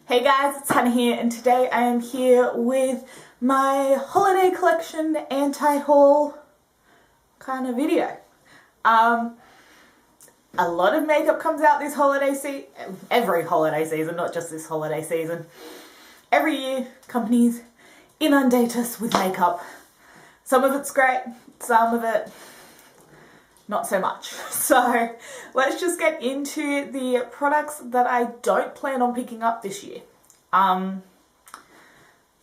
Hey guys, it's Hannah here, and today I am here with my holiday collection anti-haul kind of video. A lot of makeup comes out this holiday season, every holiday season, not just this holiday season. Every year, companies inundate us with makeup. Some of it's great, some of it not so much. So let's just get into the products that I don't plan on picking up this year.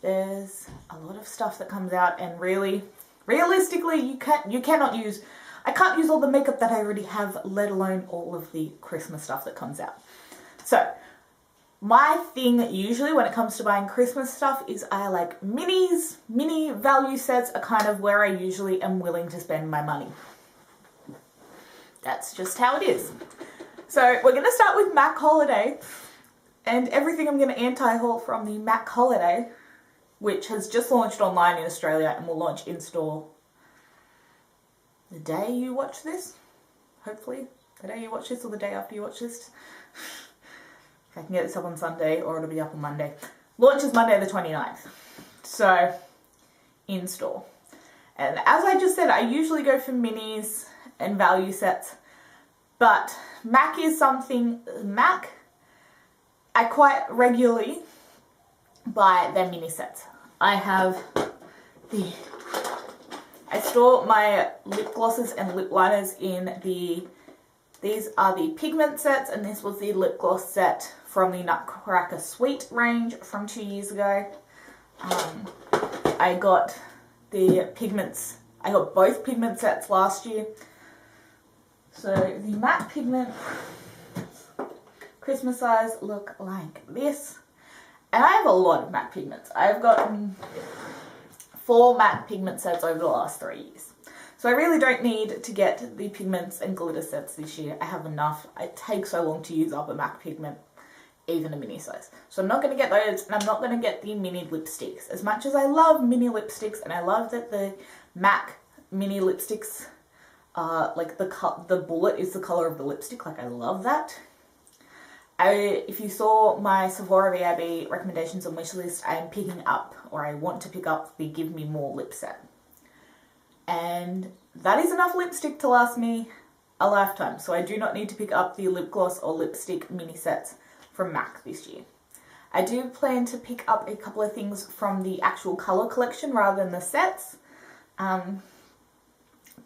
There's a lot of stuff that comes out, and realistically, I can't use all the makeup that I already have, let alone all of the Christmas stuff that comes out. So my thing usually when it comes to buying Christmas stuff is I like minis. Mini value sets are kind of where I usually am willing to spend my money. That's just how it is. So we're going to start with MAC Holiday, and everything I'm going to anti-haul from the MAC Holiday, which has just launched online in Australia and will launch in store the day you watch this. Hopefully the day you watch this or the day after you watch this. If I can get this up on Sunday, or it'll be up on Monday. Launches Monday the 29th. So in store. And as I just said, I usually go for minis and value sets, but MAC is something, I quite regularly buy their mini sets. I store my lip glosses and lip liners in these are the pigment sets, and this was the lip gloss set from the Nutcracker Sweet range from 2 years ago. I got both pigment sets last year. So the MAC pigment Christmas size look like this. And I have a lot of MAC pigments. I've gotten 4 MAC pigment sets over the last 3 years. So I really don't need to get the pigments and glitter sets this year. I have enough. It takes so long to use up a MAC pigment, even a mini size. So I'm not going to get those, and I'm not going to get the mini lipsticks. As much as I love mini lipsticks, and I love that the MAC mini lipsticks like the bullet is the color of the lipstick, like I love that. If you saw my Sephora VIB recommendations and wishlist, I'm picking up, or I want to pick up, the Give Me More lip set. And that is enough lipstick to last me a lifetime, so I do not need to pick up the lip gloss or lipstick mini sets from MAC this year. I do plan to pick up a couple of things from the actual colour collection rather than the sets.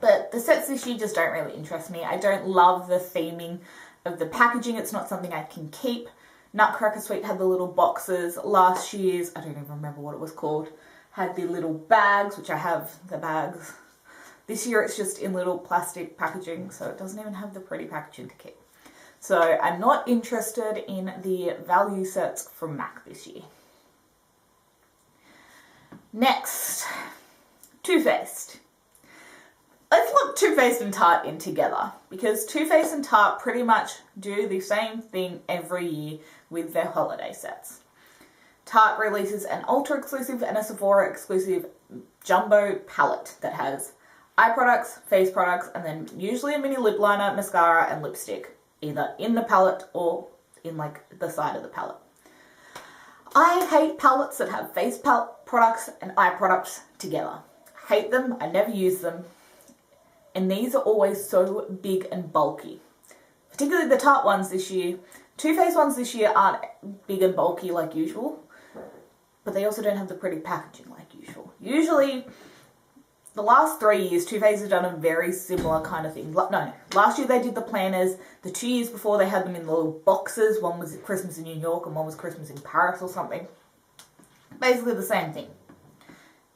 But the sets this year just don't really interest me. I don't love the theming of the packaging. It's not something I can keep. Nutcracker Sweet had the little boxes. Last year's, I don't even remember what it was called, had the little bags, which I have the bags. This year it's just in little plastic packaging, so it doesn't even have the pretty packaging to keep. So I'm not interested in the value sets from MAC this year. Next, Too Faced. Let's look Too Faced and Tarte in together, because Too Faced and Tarte pretty much do the same thing every year with their holiday sets. Tarte releases an Ultra exclusive and a Sephora exclusive jumbo palette that has eye products, face products, and then usually a mini lip liner, mascara, and lipstick, either in the palette or in like the side of the palette. I hate palettes that have face products and eye products together. Hate them, I never use them. And these are always so big and bulky. Particularly the Tarte ones this year. Too Faced ones this year aren't big and bulky like usual, but they also don't have the pretty packaging like usual. Usually, the last 3 years, Too Faced has done a very similar kind of thing. No, last year they did the planners. The 2 years before they had them in the little boxes. One was Christmas in New York and one was Christmas in Paris or something. Basically the same thing.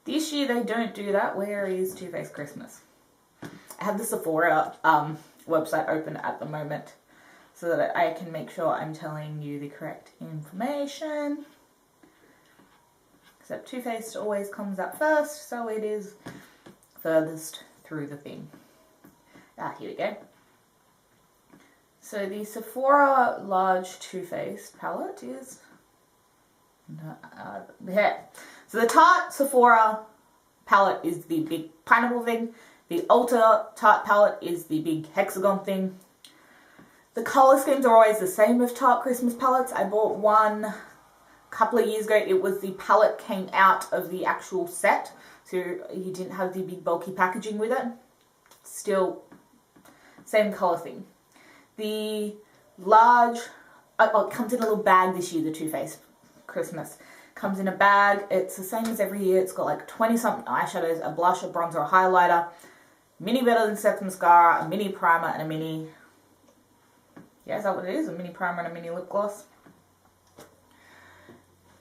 This year they don't do that. Where is Too Faced Christmas? I have the Sephora website open at the moment so that I can make sure I'm telling you the correct information. Except Too Faced always comes up first, so it is furthest through the thing. Here we go. So the Sephora large Too Faced palette is there. So the Tarte Sephora palette is the big pineapple thing. The Ultra Tarte palette is the big hexagon thing. The colour schemes are always the same with Tarte Christmas palettes. I bought one couple of years ago, it was the palette came out of the actual set, so you didn't have the big bulky packaging with it. Still, same colour thing. The large, it comes in a little bag this year, the Too Faced Christmas. Comes in a bag, it's the same as every year. It's got like 20-something eyeshadows, a blush, a bronzer, a highlighter, mini Better Than Sex mascara, a mini primer, and a mini, yeah, is that what it is? A mini primer and a mini lip gloss.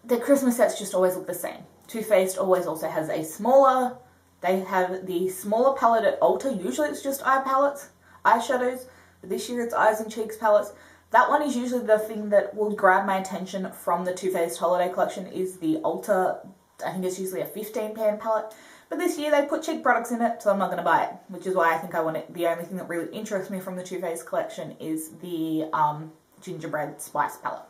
The Christmas sets just always look the same. Too Faced always also has a smaller, they have the smaller palette at Ulta. Usually it's just eyeshadows, but this year it's eyes and cheeks palettes. That one is usually the thing that will grab my attention from the Too Faced holiday collection is the Ulta. I think it's usually a 15-pan palette. But this year they put cheek products in it, so I'm not going to buy it. Which is why I think I want it. The only thing that really interests me from the Too Faced collection is the gingerbread spice palette.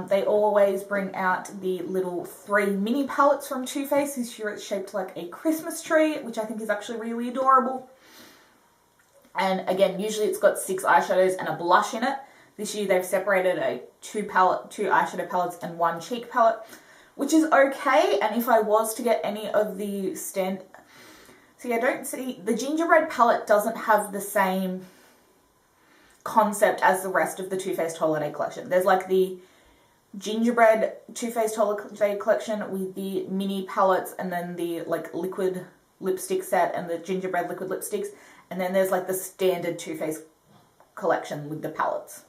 They always bring out the little 3 mini palettes from Too Faced. This year it's shaped like a Christmas tree, which I think is actually really adorable. And again, usually it's got 6 eyeshadows and a blush in it. This year they've separated a 2 eyeshadow palettes and 1 cheek palette, which is okay. And if I was to get any of the the gingerbread palette doesn't have the same concept as the rest of the Too Faced holiday collection. There's like the gingerbread Too Faced holiday collection with the mini palettes and then the like liquid lipstick set and the gingerbread liquid lipsticks. And then there's like the standard Too Faced collection with the palettes.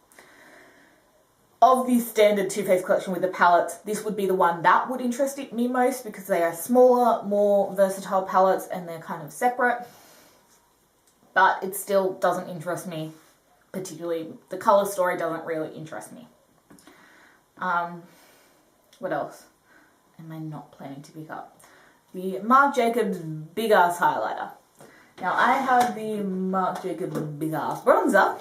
Of the standard Too Faced collection with the palettes, this would be the one that would interest me most because they are smaller, more versatile palettes and they're kind of separate. But it still doesn't interest me particularly. The colour story doesn't really interest me. What else am I not planning to pick up? The Marc Jacobs Big Ass Highlighter. Now, I have the Marc Jacobs Big Ass Bronzer,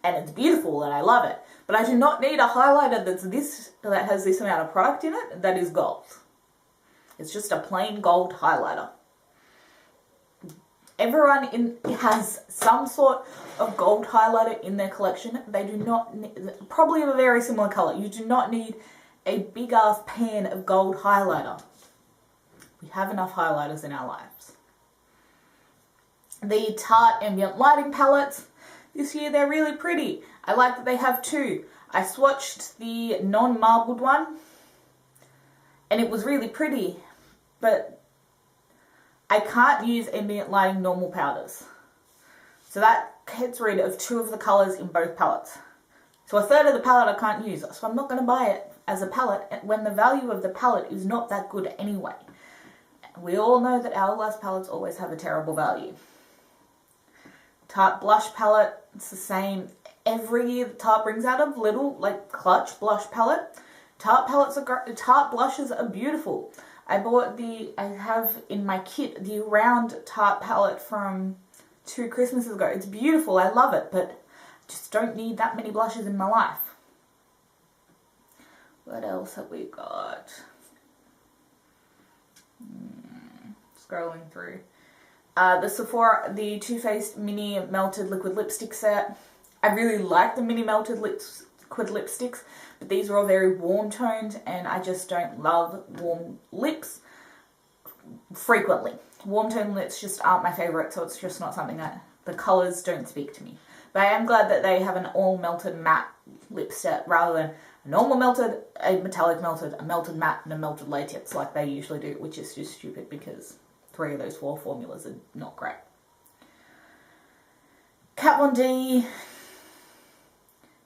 and it's beautiful, and I love it. But I do not need a highlighter that has this amount of product in it that is gold. It's just a plain gold highlighter. Everyone has some sort of gold highlighter in their collection. They do not need, probably of a very similar colour. You do not need a big ass pan of gold highlighter. We have enough highlighters in our lives. The Tarte Ambient Lighting Palettes. This year they're really pretty. I like that they have 2. I swatched the non-marbled one and it was really pretty, but I can't use ambient lighting normal powders. So that gets rid of 2 of the colours in both palettes. So a third of the palette I can't use, so I'm not going to buy it as a palette when the value of the palette is not that good anyway. We all know that Hourglass palettes always have a terrible value. Tarte Blush Palette, it's the same. Every year Tarte brings out a little like clutch blush palette. Tarte blushes are beautiful. I have in my kit the round Tarte palette from 2 Christmases ago. It's beautiful, I love it, but just don't need that many blushes in my life. What else have we got? Scrolling through. The Sephora, the Too Faced Mini Melted Liquid Lipstick Set. I really like the Mini Melted Liquid Lipsticks, but these are all very warm toned and I just don't love warm lips frequently. Warm toned lips just aren't my favourite, so it's just not something that the colours don't speak to me. But I am glad that they have an all melted matte lip set rather than a normal melted, a metallic melted, a melted matte, and a melted latex like they usually do, which is just stupid because 3 of those 4 formulas are not great. Kat Von D.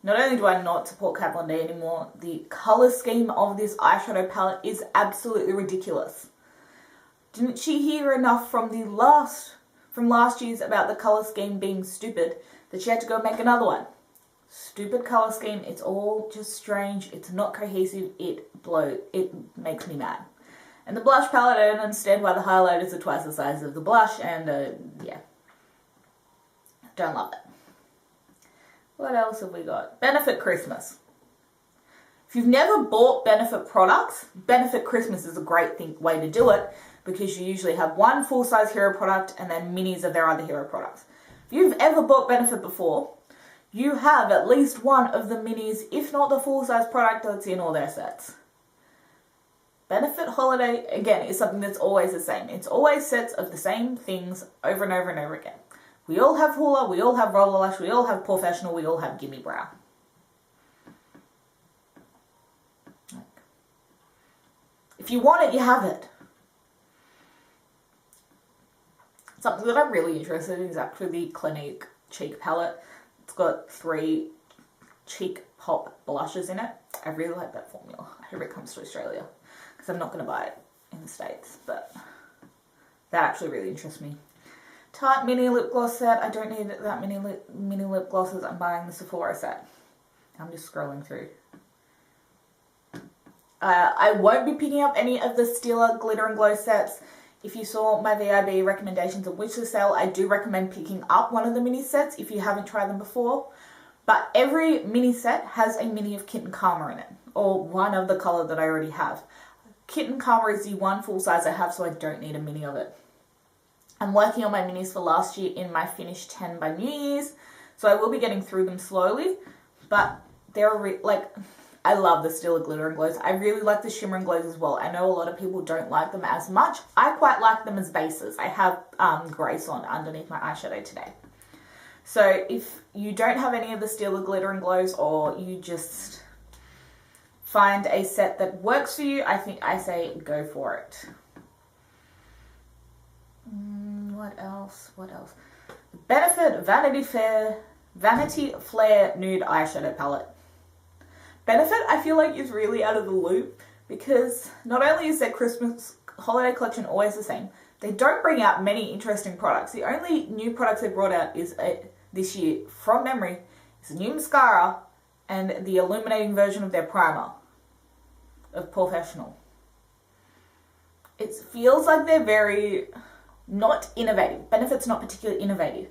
Not only do I not support Kat Von D anymore, the colour scheme of this eyeshadow palette is absolutely ridiculous. Didn't she hear enough from last year's about the colour scheme being stupid that she had to go make another one? Stupid colour scheme, it's all just strange, it's not cohesive, it makes me mad. And the blush palette, I don't understand why the highlighters are twice the size of the blush, and yeah. Don't love it. What else have we got? Benefit Christmas. If you've never bought Benefit products, Benefit Christmas is a great way to do it because you usually have 1 full-size hero product and then minis of their other hero products. If you've ever bought Benefit before, you have at least one of the minis, if not the full-size product that's in all their sets. Benefit Holiday, again, is something that's always the same. It's always sets of the same things over and over and over again. We all have Hoola, we all have Roller Lash, we all have Professional, we all have Gimme Brow. If you want it, you have it. Something that I'm really interested in is actually the Clinique Cheek Palette. It's got 3 cheek pop blushes in it. I really like that formula. I hope it comes to Australia, because I'm not going to buy it in the States, but that actually really interests me. Tarte mini lip gloss set. I don't need that many mini lip glosses. I'm buying the Sephora set. I'm just scrolling through. I won't be picking up any of the Stila Glitter and Glow sets. If you saw my VIB recommendations and wishlist sale, I do recommend picking up one of the mini sets if you haven't tried them before. But every mini set has a mini of Kitten Karma in it, or one of the colour that I already have. Kitten Karma is the one full size I have, so I don't need a mini of it. I'm working on my minis for last year in my Finish 10 by New Year's, so I will be getting through them slowly, but they're I love the Stila Glitter and Glows. I really like the Shimmer and Glows as well. I know a lot of people don't like them as much. I quite like them as bases. I have Grace on underneath my eyeshadow today. So if you don't have any of the Stila Glitter and Glows, or you just find a set that works for you, I say go for it. What else? Benefit Vanity Flare Nude Eyeshadow Palette. Benefit, I feel like, is really out of the loop, because not only is their Christmas holiday collection always the same, they don't bring out many interesting products. The only new products they brought out is this year, from memory, is a new mascara and the illuminating version of their primer of Professional. It feels like they're very not innovative. Benefit's not particularly innovative,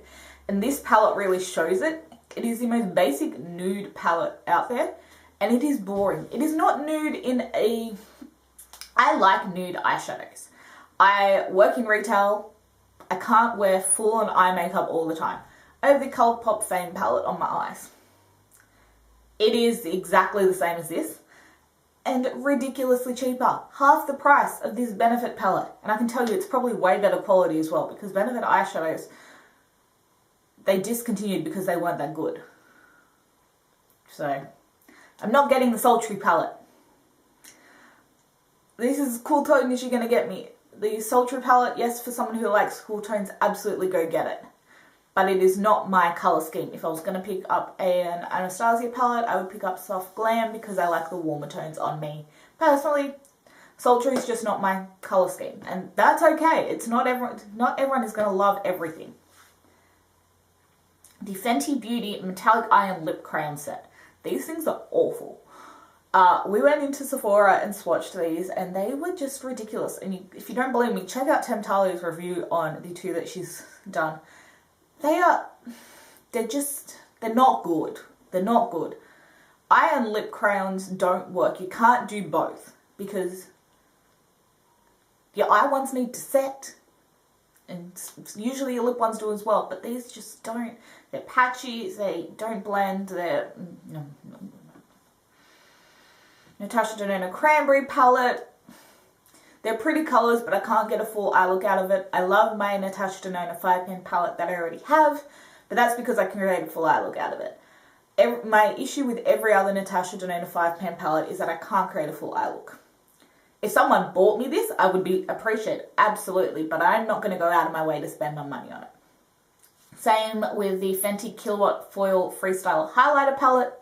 and this palette really shows it. It is the most basic nude palette out there, and it is boring. It is not nude in a... I like nude eyeshadows. I work in retail. I can't wear full-on eye makeup all the time. I have the Colourpop Fame palette on my eyes. It is exactly the same as this, and ridiculously cheaper. Half the price of this Benefit palette. And I can tell you it's probably way better quality as well, because Benefit eyeshadows, they discontinued because they weren't that good. So, I'm not getting the Sultry palette. This is cool tones you're going to get me. The Sultry palette, yes, for someone who likes cool tones, absolutely go get it. But it is not my colour scheme. If I was going to pick up an Anastasia palette, I would pick up Soft Glam because I like the warmer tones on me. Personally, Sultry is just not my colour scheme. And that's okay. It's not everyone is going to love everything. The Fenty Beauty Metallic Iron Lip Crayon Set. These things are awful. We went into Sephora and swatched these, and they were just ridiculous. And if you don't believe me, check out Temptalia's review on the 2 that she's done. They're not good. They're not good. Iron lip crayons don't work. You can't do both, because your eye ones need to set, and usually your lip ones do as well, but these just don't. They're patchy, they don't blend, they're... Natasha Denona Cranberry palette. They're pretty colours, but I can't get a full eye look out of it. I love my Natasha Denona 5-pan palette that I already have, but that's because I can create a full eye look out of it. My issue with every other Natasha Denona 5-pan palette is that I can't create a full eye look. If someone bought me this, I would be appreciated, absolutely, but I'm not going to go out of my way to spend my money on it. Same with the Fenty Kilowatt Foil Freestyle Highlighter palette.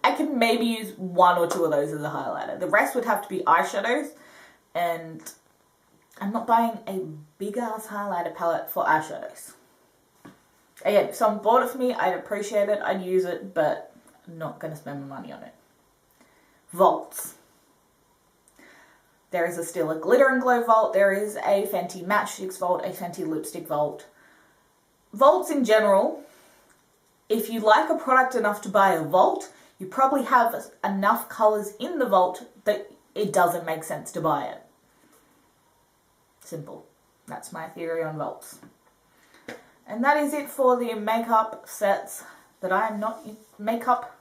I can maybe use 1 or 2 of those as a highlighter. The rest would have to be eyeshadows, and I'm not buying a big-ass highlighter palette for eyeshadows. Again, if someone bought it for me, I'd appreciate it, I'd use it, but I'm not going to spend my money on it. Vaults. There is a Stila Glitter and Glow vault, there is a Fenty Matchsticks vault, a Fenty Lipstick vault. Vaults in general, if you like a product enough to buy a vault, you probably have enough colours in the vault that it doesn't make sense to buy it. Simple. That's my theory on vaults. And that is it for the makeup sets that I am not in makeup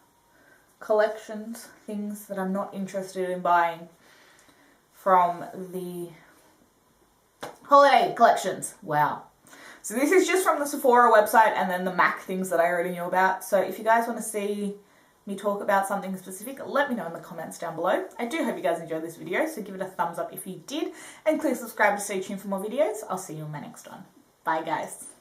collections, things that I'm not interested in buying from the holiday collections. Wow. So this is just from the Sephora website and then the MAC things that I already knew about. So if you guys want to see me talk about something specific, let me know in the comments down below. I do hope you guys enjoyed this video, so give it a thumbs up if you did, and click subscribe to stay tuned for more videos. I'll see you in my next one. Bye guys.